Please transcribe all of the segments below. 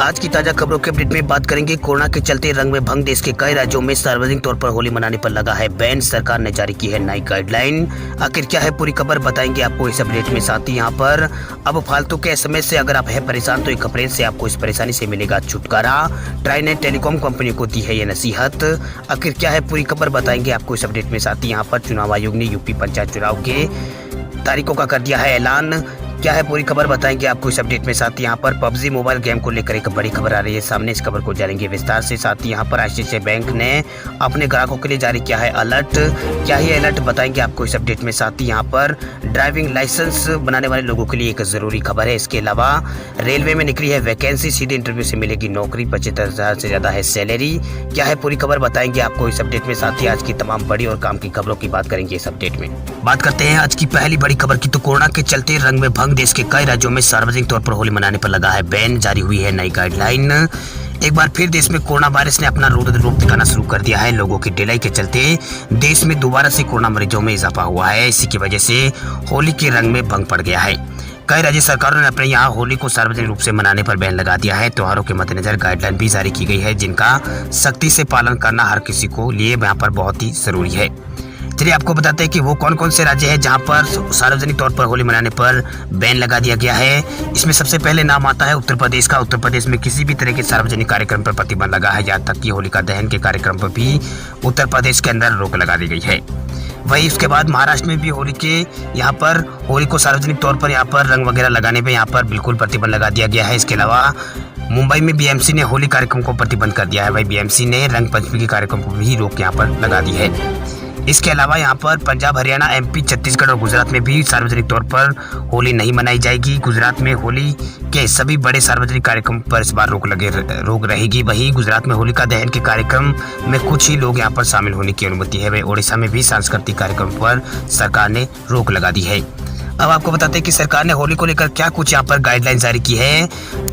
आज की ताजा खबरों के अपडेट में बात करेंगे। कोरोना के चलते रंग में भंग, देश के कई राज्यों में सार्वजनिक तौर पर होली मनाने पर लगा है बैन। सरकार ने जारी की है नई गाइडलाइन। आखिर क्या है पूरी खबर बताएंगे आपको इस अपडेट में। साथ ही यहाँ पर अब फालतू के एसएमएस से अगर आप है परेशान तो 1 अप्रैल से आपको इस परेशानी से मिलेगा छुटकारा। ट्राई ने टेलीकॉम कंपनी को दी है ये नसीहत। आखिर क्या है पूरी खबर बताएंगे आपको इस अपडेट में। साथ ही यहाँ पर चुनाव आयोग ने यूपी पंचायत चुनाव के तारीखों का कर दिया है ऐलान। क्या है पूरी खबर बताएंगे आपको इस अपडेट में। साथ ही यहाँ पर पबजी मोबाइल गेम को लेकर एक बड़ी खबर आ रही है सामने, इस खबर को जानेंगे विस्तार से। साथ ही यहाँ पर आईसीआईसीआई बैंक ने अपने ग्राहकों के लिए जारी किया है अलर्ट। क्या ही अलर्ट बताएंगे आपको इस अपडेट में। साथ ही यहाँ पर ड्राइविंग लाइसेंस बनाने वाले लोगों के लिए एक जरूरी खबर है। इसके अलावा रेलवे में निकली है वैकेंसी, सीधे इंटरव्यू से मिलेगी नौकरी, 75,000 से ज्यादा है सैलरी। क्या है पूरी खबर बताएंगे आपको इस अपडेट में। साथ ही आज की तमाम बड़ी और काम की खबरों की बात करेंगे इस अपडेट में। बात करते हैं आज की पहली बड़ी खबर की। तो कोरोना के चलते रंग में भंग, देश के कई राज्यों में सार्वजनिक तौर पर होली मनाने पर लगा है बैन। जारी हुई है नई गाइडलाइन। एक बार फिर देश में कोरोना वायरस ने अपना रूप दिखाना शुरू कर दिया है। लोगों की ढिलाई के चलते देश में दोबारा से कोरोना मरीजों में इजाफा हुआ है। इसी की वजह से होली के रंग में भंग पड़ गया है। कई राज्य सरकारों ने अपने यहाँ होली को सार्वजनिक रूप से मनाने पर बैन लगा दिया है। त्योहारों के मद्देनजर गाइडलाइन भी जारी की गई है, जिनका सख्ती से पालन करना हर किसी को लिए यहाँ पर बहुत ही जरूरी है। चलिए आपको बताते हैं कि वो कौन कौन से राज्य हैं जहां पर सार्वजनिक तौर पर होली मनाने पर बैन लगा दिया गया है। इसमें सबसे पहले नाम आता है उत्तर प्रदेश का। उत्तर प्रदेश में किसी भी तरह के सार्वजनिक कार्यक्रम पर प्रतिबंध लगा है, यहाँ तक कि होलिका दहन के कार्यक्रम पर भी उत्तर प्रदेश के अंदर रोक लगा दी गई है। वही उसके बाद महाराष्ट्र में भी होली के यहाँ पर होली को सार्वजनिक तौर पर यहाँ पर रंग वगैरह लगाने पर यहाँ पर बिल्कुल प्रतिबंध लगा दिया गया है। इसके अलावा मुंबई में बीएमसी ने होली कार्यक्रम को प्रतिबंध कर दिया है। वही बीएमसी ने रंग पंचमी के कार्यक्रम को भी रोक यहाँ पर लगा दी है। इसके अलावा यहाँ पर पंजाब, हरियाणा, एमपी, छत्तीसगढ़ और गुजरात में भी सार्वजनिक तौर पर होली नहीं मनाई जाएगी। गुजरात में होली के सभी बड़े सार्वजनिक कार्यक्रम पर इस बार रोक रहेगी। वहीं गुजरात में होलिका दहन के कार्यक्रम में कुछ ही लोग यहाँ पर शामिल होने की अनुमति है। वहीं ओडिशा में भी सांस्कृतिक कार्यक्रम पर सरकार ने रोक लगा दी है। अब आपको बताते हैं कि सरकार ने होली को लेकर क्या कुछ यहाँ पर गाइडलाइन जारी की है।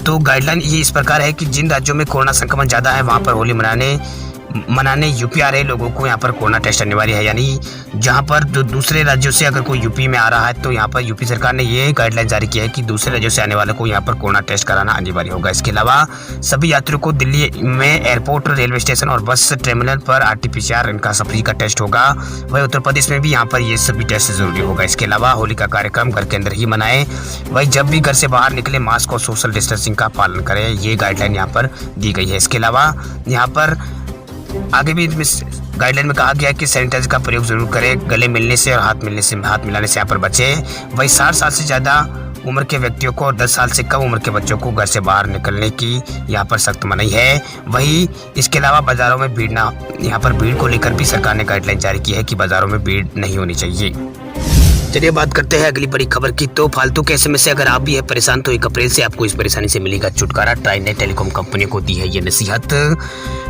तो गाइडलाइन ये इस प्रकार है कि जिन राज्यों में कोरोना संक्रमण ज़्यादा है वहाँ पर होली मनाने यूपी आ रहे लोगों को यहाँ पर कोरोना टेस्ट अनिवार्य है। यानी जहाँ पर दूसरे राज्यों से अगर कोई यूपी में आ रहा है तो यहाँ पर यूपी सरकार ने ये गाइडलाइन जारी की है कि दूसरे राज्यों से आने वालों को यहाँ पर कोरोना टेस्ट कराना अनिवार्य होगा। इसके अलावा सभी यात्रियों को दिल्ली में एयरपोर्ट, रेलवे स्टेशन और बस टर्मिनल पर RT-PCR इनका सभी का टेस्ट होगा। वही उत्तर प्रदेश में भी यहाँ पर ये सभी टेस्ट जरूरी होगा। इसके अलावा होली का कार्यक्रम घर के अंदर ही मनाएं। वही जब भी घर से बाहर निकले मास्क और सोशल डिस्टेंसिंग का पालन करें, ये गाइडलाइन यहाँ पर दी गई है। इसके अलावा यहाँ पर आगे भी गाइडलाइन में कहा गया है कि सैनिटाइजर का प्रयोग जरूर करें, गले मिलने से और हाथ मिलाने से यहाँ पर बचें। वही 60 साल से ज़्यादा उम्र के व्यक्तियों को और 10 साल से कम उम्र के बच्चों को घर से बाहर निकलने की यहाँ पर सख्त मनाही है। वही इसके अलावा बाज़ारों में यहाँ पर भीड़ को लेकर भी सरकार ने गाइडलाइन जारी की है कि बाज़ारों में भीड़ नहीं होनी चाहिए। चलिए बात करते हैं अगली बड़ी खबर की। तो फालतू के एसएमएस से अगर आप भी है परेशान तो 1 अप्रैल से आपको इस परेशानी से मिलेगा छुटकारा। ट्राई ने टेलीकॉम कंपनी को दी है ये नसीहत।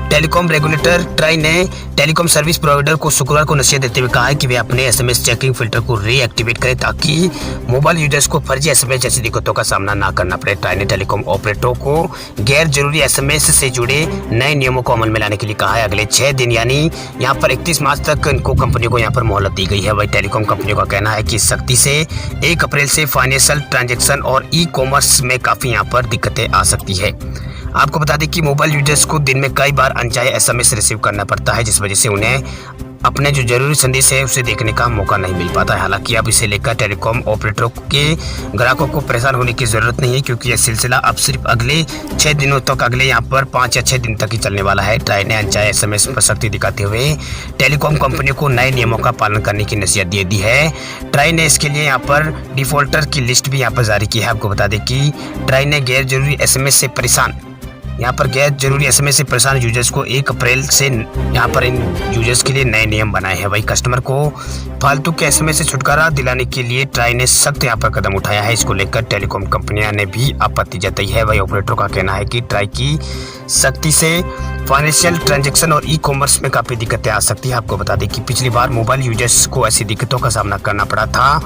टेलीकॉम रेगुलेटर ट्राई ने टेलीकॉम सर्विस प्रोवाइडर को शुक्रवार को नसीहत देते हुए कहा है कि वे अपने एसएमएस चेकिंग फिल्टर को रीएक्टिवेट करें ताकि मोबाइल यूजर्स को फर्जी एसएमएस जैसी दिक्कतों का सामना ना करना पड़े। ट्राई ने टेलीकॉम ऑपरेटरों को गैर जरूरी एसएमएस से जुड़े नए नियमों को अमल में लाने के लिए कहा है। अगले 6 दिन यानी यहाँ पर 31 मार्च तक इनको कंपनियों को यहाँ पर मोहलत दी गई है। वही टेलीकॉम कंपनियों का कहना है कि सख्ती से 1 अप्रैल से फाइनेंशियल ट्रांजैक्शन और ई-कॉमर्स में काफ़ी यहाँ पर दिक्कतें आ सकती है। आपको बता दें कि मोबाइल यूजर्स को दिन में कई बार अनचाहे एसएमएस रिसीव करना पड़ता है, जिस वजह से उन्हें अपने जो जरूरी संदेश है उसे देखने का मौका नहीं मिल पाता है। हालांकि अब इसे लेकर टेलीकॉम ऑपरेटरों के ग्राहकों को परेशान होने की जरूरत नहीं है, क्योंकि यह सिलसिला अब सिर्फ अगले 6 दिनों तक, अगले यहाँ पर 5 या 6 दिन तक ही चलने वाला है। ट्राई ने अनचाहे एसएमएस पर सख्ती दिखाते हुए टेलीकॉम कंपनियों को नए नियमों का पालन करने की नसीहत दे दी है। ट्राई ने इसके लिए यहाँ पर डिफॉल्टर की लिस्ट भी यहाँ पर जारी की है। आपको बता दें कि ट्राई ने गैर जरूरी एसएमएस से परेशान यूजर्स को 1 अप्रैल से यहाँ पर इन यूजर्स के लिए नए नियम बनाए हैं। वही कस्टमर को फालतू के एसएमएस से छुटकारा दिलाने के लिए ट्राई ने सख्त यहाँ पर कदम उठाया है। इसको लेकर टेलीकॉम कंपनियां ने भी आपत्ति जताई है। वही ऑपरेटरों का कहना है कि ट्राई की सख्ती से फाइनेंशियल ट्रांजैक्शन और ई-कॉमर्स में काफ़ी दिक्कतें आ सकती है। आपको बता दें कि पिछली बार मोबाइल यूजर्स को ऐसी दिक्कतों का सामना करना पड़ा था।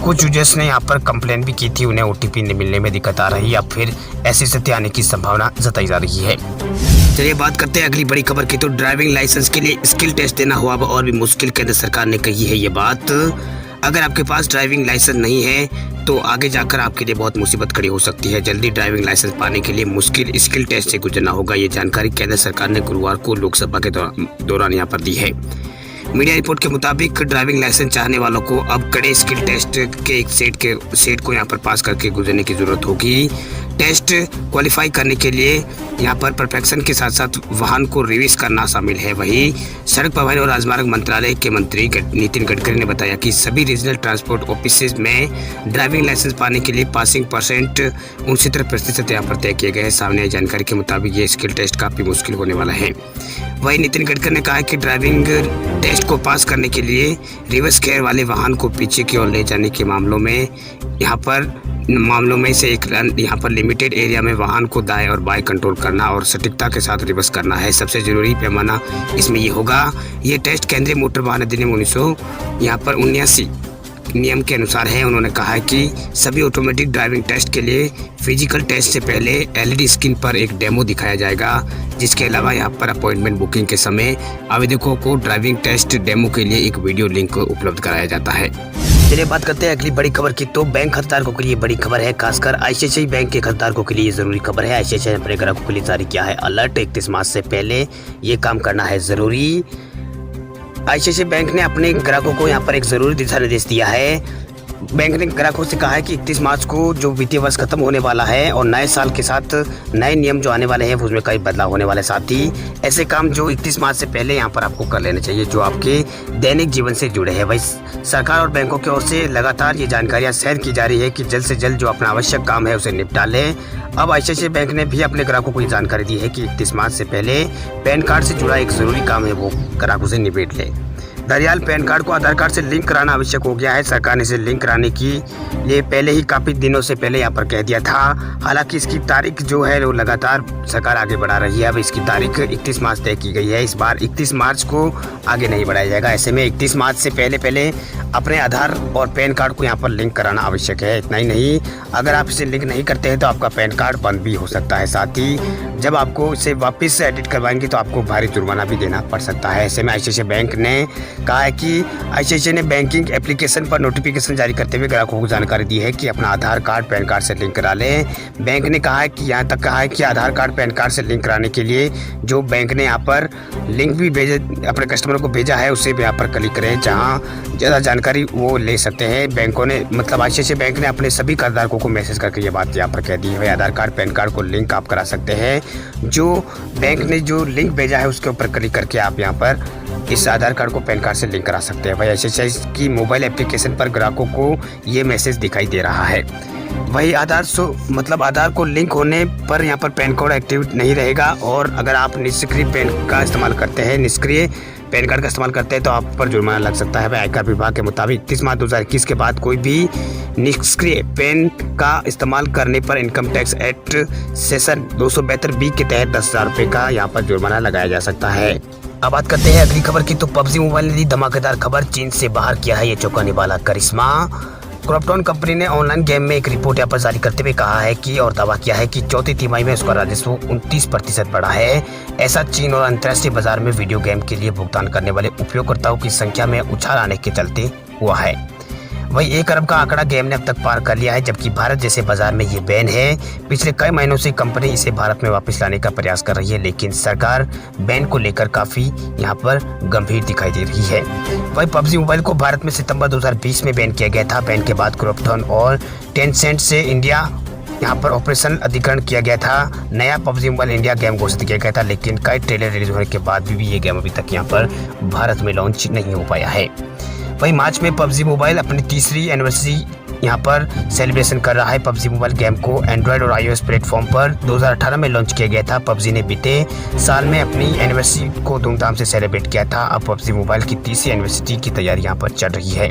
कुछ यूजर्स ने यहाँ पर कंप्लेन भी की थी, उन्हें OTP मिलने में दिक्कत आ रही है, या फिर ऐसी स्थिति आने की संभावना जताई जा रही है। चलिए बात करते हैं अगली बड़ी खबर की। तो ड्राइविंग लाइसेंस के लिए स्किल टेस्ट देना हुआ और भी मुश्किल, केंद्र सरकार ने कही है ये बात। अगर आपके पास ड्राइविंग लाइसेंस नहीं है तो आगे जाकर आपके लिए बहुत मुसीबत खड़ी हो सकती है। जल्दी ड्राइविंग लाइसेंस पाने के लिए मुश्किल स्किल टेस्ट से गुजरना होगा। ये जानकारी केंद्र सरकार ने गुरुवार को लोकसभा के दौरान यहाँ पर दी है। मीडिया रिपोर्ट के मुताबिक ड्राइविंग लाइसेंस चाहने वालों को अब कड़े स्किल टेस्ट के एक सेट को यहाँ पर पास करके गुजरने की जरूरत होगी। टेस्ट क्वालिफाई करने के लिए यहाँ पर परफेक्शन के साथ साथ वाहन को रिवर्स करना शामिल है। वहीं सड़क परिवहन और राजमार्ग मंत्रालय के मंत्री नितिन गडकरी ने बताया कि सभी रीजनल ट्रांसपोर्ट ऑफिस में ड्राइविंग लाइसेंस पाने के लिए पासिंग परसेंट 69% यहाँ पर तय किए गए हैं। सामने आई जानकारी के मुताबिक ये स्किल टेस्ट काफ़ी मुश्किल होने वाला है। वहीं नितिन गडकरी ने कहा कि ड्राइविंग टेस्ट को पास करने के लिए रिवर्स गियर वाले वाहन को पीछे की ओर ले जाने के मामलों में से एक यहाँ पर लिमिटेड एरिया में वाहन को दाएं और बाएं कंट्रोल करना और सटीकता के साथ रिवर्स करना है। सबसे जरूरी पैमाना इसमें ये होगा। ये टेस्ट केंद्रीय मोटर वाहन अधिनियम 1979 नियम के अनुसार है। उन्होंने कहा कि सभी ऑटोमेटिक ड्राइविंग टेस्ट के लिए फिजिकल टेस्ट से पहले एलईडी स्क्रीन पर एक डेमो दिखाया जाएगा, जिसके अलावा यहाँ पर अपॉइंटमेंट बुकिंग के समय आवेदकों को ड्राइविंग टेस्ट डेमो के लिए एक वीडियो लिंक उपलब्ध कराया जाता है। चलिए बात करते हैं अगली बड़ी खबर की। तो बैंक खातेदारों के लिए बड़ी खबर है, खासकर आईसीआईसीआई बैंक के खातेदारों के लिए जरूरी खबर है। आईसीआईसीआई ने अपने ग्राहकों के लिए जारी किया है अलर्ट। 31 मार्च से पहले ये काम करना है जरूरी। आईसीआईसीआई बैंक ने अपने ग्राहकों को यहाँ पर एक जरूरी दिशा निर्देश दिया है। बैंक ने ग्राहकों से कहा है कि 31 मार्च को जो वित्तीय वर्ष खत्म होने वाला है और नए साल के साथ नए नियम जो आने वाले हैं उसमें कई बदलाव होने वाले। साथ ही ऐसे काम जो 31 मार्च से पहले यहाँ पर आपको कर लेने चाहिए जो आपके दैनिक जीवन से जुड़े हैं। वही सरकार और बैंकों की ओर से लगातार ये जानकारियाँ शेयर की जा रही है कि जल्द से जल्द जो अपना आवश्यक काम है उसे निपटा लें। अब आईसीआईसीआई बैंक ने भी अपने ग्राहकों को ये जानकारी दी है कि 31 मार्च से पहले पैन कार्ड से जुड़ा एक जरूरी काम है वो ग्राहकों से निपट ले। दरअसल पैन कार्ड को आधार कार्ड से लिंक कराना आवश्यक हो गया है। सरकार ने इसे लिंक कराने की लिए पहले ही काफ़ी दिनों से पहले यहाँ पर कह दिया था। हालांकि इसकी तारीख जो है वो लगातार सरकार आगे बढ़ा रही है। अब इसकी तारीख 31 मार्च तय की गई है। इस बार 31 मार्च को आगे नहीं बढ़ाया जाएगा। ऐसे में 31 मार्च से पहले अपने आधार और पैन कार्ड को यहाँ पर लिंक कराना आवश्यक है। इतना ही नहीं, अगर आप इसे लिंक नहीं करते हैं तो आपका पैन कार्ड बंद भी हो सकता है। साथ ही जब आपको इसे वापस से एडिट करवाएंगे तो आपको भारी जुर्माना भी देना पड़ सकता है। ऐसे में आईसीआईसीआई बैंक ने कहा है कि आईसीआईसीआई ने बैंकिंग एप्लीकेशन पर नोटिफिकेशन जारी करते हुए ग्राहकों को जानकारी दी है कि अपना आधार कार्ड पैन कार्ड से लिंक करा लें। बैंक ने कहा है कि यहाँ तक कहा है कि आधार कार्ड पैन कार्ड से लिंक कराने के लिए जो बैंक ने यहाँ पर लिंक भी अपने कस्टमर को भेजा है उसे भी यहाँ पर क्लिक करें, जहाँ ज़्यादा जानकारी वो ले सकते हैं। बैंकों ने मतलब आईसीआईसीआई बैंक ने अपने सभी खातेदारों को मैसेज करके ये बात यहाँ पर कह दी है। आधार कार्ड पैन कार्ड को लिंक आप करा सकते हैं। जो बैंक ने जो लिंक भेजा है उसके ऊपर क्लिक करके आप यहाँ पर इस आधार कार्ड को पैन कार्ड से लिंक करा सकते हैं। वही आईसीआईसीआई की मोबाइल एप्लीकेशन पर ग्राहकों को ये मैसेज दिखाई दे रहा है। वही आधार को लिंक होने पर यहाँ पर पैन कोड एक्टिव नहीं रहेगा और अगर आप निष्क्रिय पैन का इस्तेमाल करते हैं पैन कार्ड का इस्तेमाल करते हैं तो आप पर जुर्माना लग सकता है। आयकर विभाग के मुताबिक 31 मार्च 2021 के बाद कोई भी निष्क्रिय पैन का इस्तेमाल करने पर income tax act session 272B के तहत 10,000 रुपये का यहाँ पर जुर्माना लगाया जा सकता है। अब बात करते हैं अगली खबर की। तो पबजी मोबाइल ने दी धमाकेदार खबर, चीन से बाहर किया है ये चौंकाने वाला करिश्मा। क्रॉपटॉन कंपनी ने ऑनलाइन गेम में एक रिपोर्ट यहाँ पर जारी करते हुए कहा है कि और दावा किया है कि चौथी तिमाही में उसका राजस्व 29% बढ़ा है। ऐसा चीन और अंतर्राष्ट्रीय बाजार में वीडियो गेम के लिए भुगतान करने वाले उपयोगकर्ताओं की संख्या में उछाल आने के चलते हुआ है। वही 1 अरब का आंकड़ा गेम ने अब तक पार कर लिया है, जबकि भारत जैसे बाजार में ये बैन है। पिछले कई महीनों से कंपनी इसे भारत में वापस लाने का प्रयास कर रही है, लेकिन सरकार बैन को लेकर काफ़ी यहाँ पर गंभीर दिखाई दे रही है। वही पबजी मोबाइल को भारत में सितंबर 2020 में बैन किया गया था। बैन के बाद क्रॉपटॉन और टेंसेंट से इंडिया यहाँ पर ऑपरेशन अधिग्रहण किया गया था। नया पबजी मोबाइल इंडिया गेम घोषित किया गया था, लेकिन कई ट्रेलर रिलीज होने के बाद भी ये गेम अभी तक यहाँ पर भारत में लॉन्च नहीं हो पाया है। वही मार्च में पबजी मोबाइल अपनी 3री एनिवर्सरी यहाँ पर सेलिब्रेशन कर रहा है। पबजी मोबाइल गेम को एंड्रॉयड और आईओएस प्लेटफॉर्म पर 2018 में लॉन्च किया गया था। पबजी ने बीते साल में अपनी एनिवर्सरी को धूमधाम से सेलिब्रेट किया था। अब पबजी मोबाइल की 3री एनिवर्सरी की तैयारी यहाँ पर चल रही है।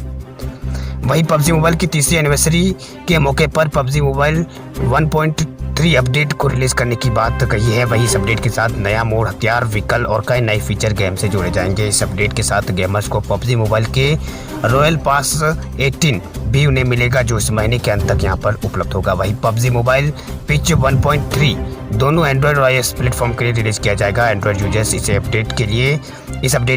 वही पबजी मोबाइल की 3री एनिवर्सरी के मौके पर पबजी मोबाइल 1.3 अपडेट को रिलीज करने की बात कही है। वही इस अपडेट के साथ नया मोड, हथियार, व्हीकल और कई नए फीचर गेम से जोड़े जाएंगे। इस अपडेट के साथ गेमर्स को पबजी मोबाइल के रॉयल पास 18 भी उन्हें मिलेगा, जो इस महीने के अंत तक यहाँ पर उपलब्ध होगा। वही पबजी मोबाइल पिच 1.3 दोनों एंड्रॉयड और iOS प्लेटफॉर्म के लिए रिलीज किया जाएगा। एंड्रॉयड यूजर्स इस अपडेट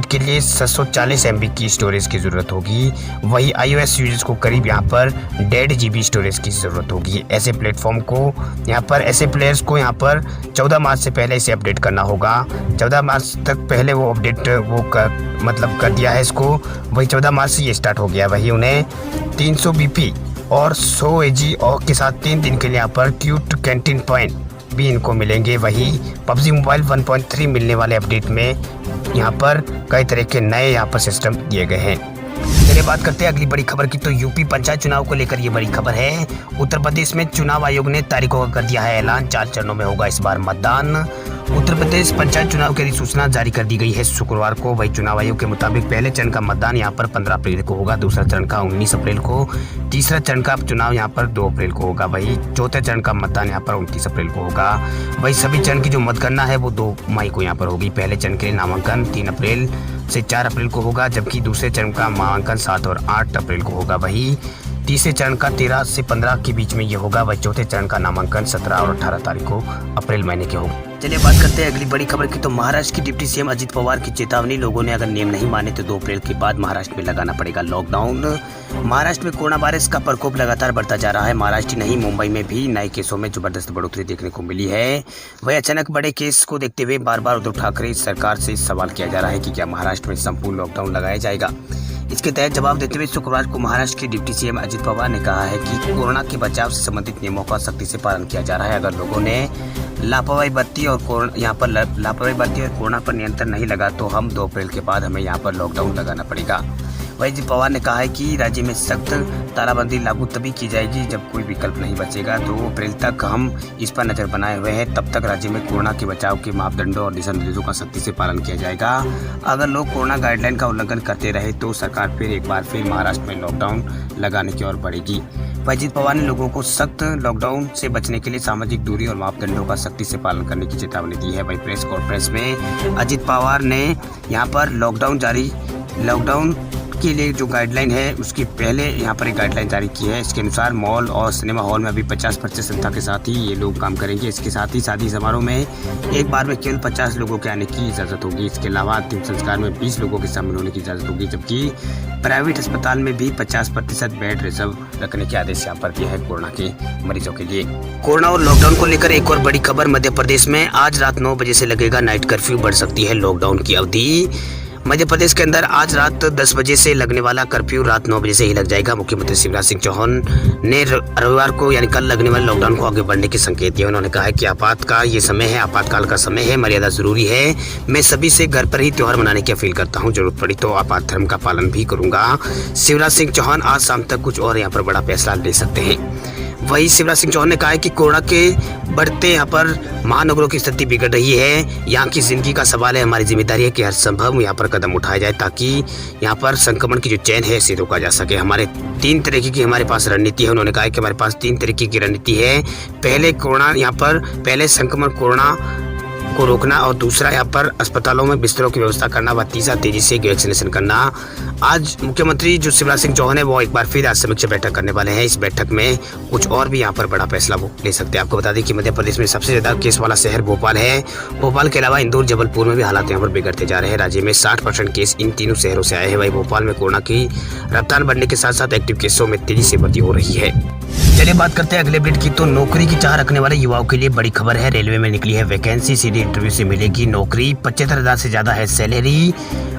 के लिए 740 MB की स्टोरेज की ज़रूरत होगी। वही iOS यूजर्स को करीब यहाँ पर 1.5 GB स्टोरेज की ज़रूरत होगी। ऐसे प्लेयर्स को यहाँ पर 14 मार्च से पहले इसे अपडेट करना होगा। 14 मार्च तक पहले वो अपडेट कर दिया है इसको। वही 14 मार्च से ये स्टार्ट हो गया। वही उन्हें 300 BP और 100 AG और के साथ 3 दिन के लिए यहाँ पर क्यूट कैंटीन पॉइंट भी इनको मिलेंगे। वही पबजी मोबाइल 1.3 मिलने वाले अपडेट में यहाँ पर कई तरह के नए यहाँ पर सिस्टम दिए गए हैं। चलिए बात करते हैं अगली बड़ी खबर की। तो यूपी पंचायत चुनाव को लेकर ये बड़ी खबर है। उत्तर प्रदेश में चुनाव आयोग ने तारीखों का कर दिया है ऐलान। 4 चरणों में होगा इस बार मतदान। उत्तर प्रदेश पंचायत चुनाव की अधिसूचना जारी कर दी गई है शुक्रवार को। वही चुनाव आयोग के मुताबिक पहले चरण का मतदान यहाँ पर 15 अप्रैल को होगा, दूसरा चरण का 19 अप्रैल को, तीसरा चरण का चुनाव यहाँ पर 2 अप्रैल को होगा। वही चौथे चरण का मतदान यहाँ पर 29 अप्रैल को होगा। वही सभी चरण की जो मतगणना है वो 2 मई को यहाँ पर होगी। पहले चरण के लिए नामांकन 3 अप्रैल से 4 अप्रैल को होगा, जबकि दूसरे चरण का नामांकन 7 और 8 अप्रैल को होगा। वही तीसरे चरण का 13 से 15 के बीच में ये होगा। वही चौथे चरण का नामांकन 17 और 18 तारीख को अप्रैल महीने के होगा। चलिए बात करते हैं अगली बड़ी खबर की। तो महाराष्ट्र की डिप्टी सीएम अजित पवार की चेतावनी, लोगों ने अगर नियम नहीं माने तो 2 अप्रैल के बाद महाराष्ट्र में लगाना पड़ेगा लॉकडाउन। महाराष्ट्र में कोरोना वायरस का प्रकोप लगातार बढ़ता जा रहा है। महाराष्ट्र नहीं, मुंबई में भी नए केसों में जबरदस्त बढ़ोतरी देखने को मिली है। वही अचानक बड़े केस को देखते हुए बार बार उद्धव ठाकरे सरकार से सवाल किया जा रहा है कि क्या महाराष्ट्र में संपूर्ण लॉकडाउन लगाया जाएगा। इसके तहत जवाब देते हुए शुक्रवार को महाराष्ट्र के डिप्टी सीएम अजित पवार ने कहा है कि कोरोना के बचाव से संबंधित नियमों का सख्ती से पालन किया जा रहा है। अगर लोगों ने लापरवाही बरती और कोरोना पर नियंत्रण नहीं लगा तो हम 2 अप्रैल के बाद हमें यहाँ पर लॉकडाउन लगाना पड़ेगा। वही अजित पवार ने कहा है कि राज्य में सख्त तालाबंदी लागू तभी की जाएगी जब कोई विकल्प नहीं बचेगा। 2 अप्रैल तक हम इस पर नजर बनाए हुए हैं। तब तक राज्य में कोरोना के बचाव के मापदंडों और दिशा निर्देशों का सख्ती से पालन किया जाएगा। अगर लोग कोरोना गाइडलाइन का उल्लंघन करते रहे तो सरकार एक बार फिर महाराष्ट्र में लॉकडाउन लगाने की ओर बढ़ेगी। अजित पवार ने लोगों को सख्त लॉकडाउन से बचने के लिए सामाजिक दूरी और मापदंडों का सख्ती से पालन करने की चेतावनी दी है। वही प्रेस कॉन्फ्रेंस में अजित पवार ने यहाँ पर लॉकडाउन के लिए जो गाइडलाइन है उसकी पहले यहाँ पर एक गाइडलाइन जारी की है। इसके अनुसार मॉल और सिनेमा हॉल में अभी 50% संख्या के साथ ही ये लोग काम करेंगे। इसके साथ ही शादी समारोह में एक बार में केवल 50 लोगों के आने की इजाज़त होगी। इसके अलावा अंतिम संस्कार में 20 लोगों के शामिल होने की इजाज़त होगी, जबकि प्राइवेट अस्पताल में भी 50% बेड रिजर्व रखने के आदेश यहाँ पर दिया है कोरोना के मरीजों के लिए। कोरोना और लॉकडाउन को लेकर एक और बड़ी खबर। मध्य प्रदेश में आज रात 9 बजे से लगेगा नाइट कर्फ्यू, बढ़ सकती है लॉकडाउन की अवधि। मध्य प्रदेश के अंदर आज रात 10 बजे से लगने वाला कर्फ्यू रात 9 बजे से ही लग जाएगा। मुख्यमंत्री शिवराज सिंह चौहान ने रविवार को यानी कल लगने वाले लॉकडाउन को आगे बढ़ने के संकेत दिए। उन्होंने कहा है कि आपातकाल का समय है, मर्यादा जरूरी है। मैं सभी से घर पर ही त्योहार मनाने की अपील करता हूं, जरूरत पड़ी तो आपात धर्म का पालन भी करूंगा। शिवराज सिंह चौहान आज शाम तक कुछ और यहाँ पर बड़ा फैसला ले सकते हैं। वही शिवराज सिंह चौहान ने कहा है कि कोरोना के बढ़ते यहाँ पर महानगरों की स्थिति बिगड़ रही है। यहाँ की जिंदगी का सवाल है। हमारी जिम्मेदारी है कि हर संभव यहाँ पर कदम उठाया जाए ताकि यहाँ पर संक्रमण की जो चैन है इसे रोका जा सके। हमारे 3 तरीके की हमारे पास रणनीति है। उन्होंने कहा है कि हमारे पास 3 तरीके की रणनीति है। पहले संक्रमण कोरोना को रोकना, और दूसरा यहाँ पर अस्पतालों में बिस्तरों की व्यवस्था करना, व तीसरा तेजी से वैक्सीनेशन करना। आज मुख्यमंत्री जो शिवराज सिंह चौहान है वो एक बार फिर आज समीक्षा बैठक करने वाले हैं। इस बैठक में कुछ और भी यहाँ पर बड़ा फैसला वो ले सकते हैं। आपको बता दें कि मध्य प्रदेश में सबसे ज्यादा केस वाला शहर भोपाल है। भोपाल के अलावा इंदौर, जबलपुर में भी हालात यहाँ पर बिगड़ते जा रहे हैं। राज्य में 60% केस इन तीनों शहरों से आए हैं। वही भोपाल में कोरोना की रफ्तार बढ़ने के साथ साथ एक्टिव केसों में तेजी से वृद्धि हो रही है। चलिए बात करते हैं अगले अपडेट की। तो नौकरी की चाह रखने वाले युवाओं के लिए बड़ी खबर है। रेलवे में निकली है वैकेंसी, सीधी इंटरव्यू से मिलेगी नौकरी। 75,000 से ज्यादा है सैलरी।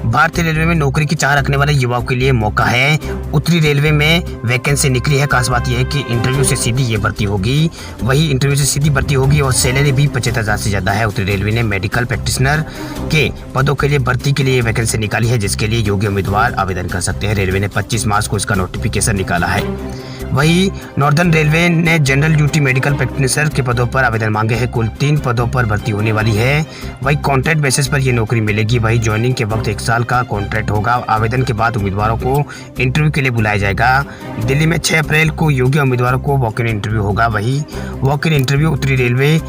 भारतीय रेलवे में नौकरी की चाह रखने वाले युवाओं के लिए मौका है। उत्तरी रेलवे में वैकेंसी निकली है। खास बात यह है कि इंटरव्यू से सीधी ये भर्ती होगी। वही इंटरव्यू से सीधी भर्ती होगी और सैलरी भी 75,000 से ज्यादा है। उत्तरी रेलवे ने मेडिकल प्रैक्टिशनर के पदों के लिए भर्ती के लिए वैकेंसी निकाली है, जिसके लिए योग्य उम्मीदवार आवेदन कर सकते हैं। रेलवे ने 25 मार्च को इसका नोटिफिकेशन निकाला है। वही नॉर्दर्न रेलवे ने जनरल ड्यूटी मेडिकल प्रैक्टिशनर के पदों पर आवेदन मांगे हैं। कुल 3 पदों पर भर्ती होने वाली है। वही कॉन्ट्रैक्ट बेसिस पर यह नौकरी मिलेगी। वही ज्वाइनिंग के वक्त 1 साल का कॉन्ट्रैक्ट होगा। आवेदन के बाद उम्मीदवारों को इंटरव्यू के लिए बुलाया जाएगा। दिल्ली में 6 अप्रैल को योग्य उम्मीदवारों को वॉक इन इंटरव्यू होगा। वही वॉक इन इंटरव्यू उत्तरी रेलवे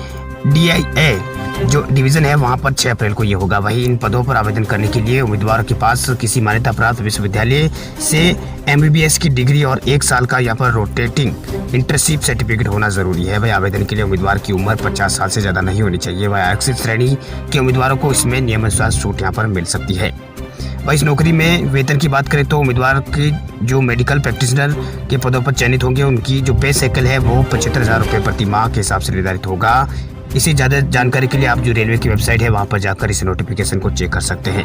DIA जो डिवीज़न है वहाँ पर 6 अप्रैल को ये होगा। वहीं इन पदों पर आवेदन करने के लिए उम्मीदवारों के पास किसी मान्यता प्राप्त विश्वविद्यालय से MBBS की डिग्री और 1 साल का यहाँ पर रोटेटिंग इंटर्नशिप सर्टिफिकेट होना ज़रूरी है। वही आवेदन के लिए उम्मीदवार की उम्र 50 साल से ज़्यादा नहीं होनी चाहिए। वह आरक्षित श्रेणी के उम्मीदवारों को इसमें नियमानुसार छूट यहाँ पर मिल सकती है। वह इस नौकरी में वेतन की बात करें तो उम्मीदवार की जो मेडिकल प्रैक्टिशनर के पदों पर चयनित होंगे उनकी जो पे साइकिल है वो 75,000 रुपये प्रति माह के हिसाब से निर्धारित होगा। इससे ज़्यादा जानकारी के लिए आप जो रेलवे की वेबसाइट है वहाँ पर जाकर इस नोटिफिकेशन को चेक कर सकते हैं।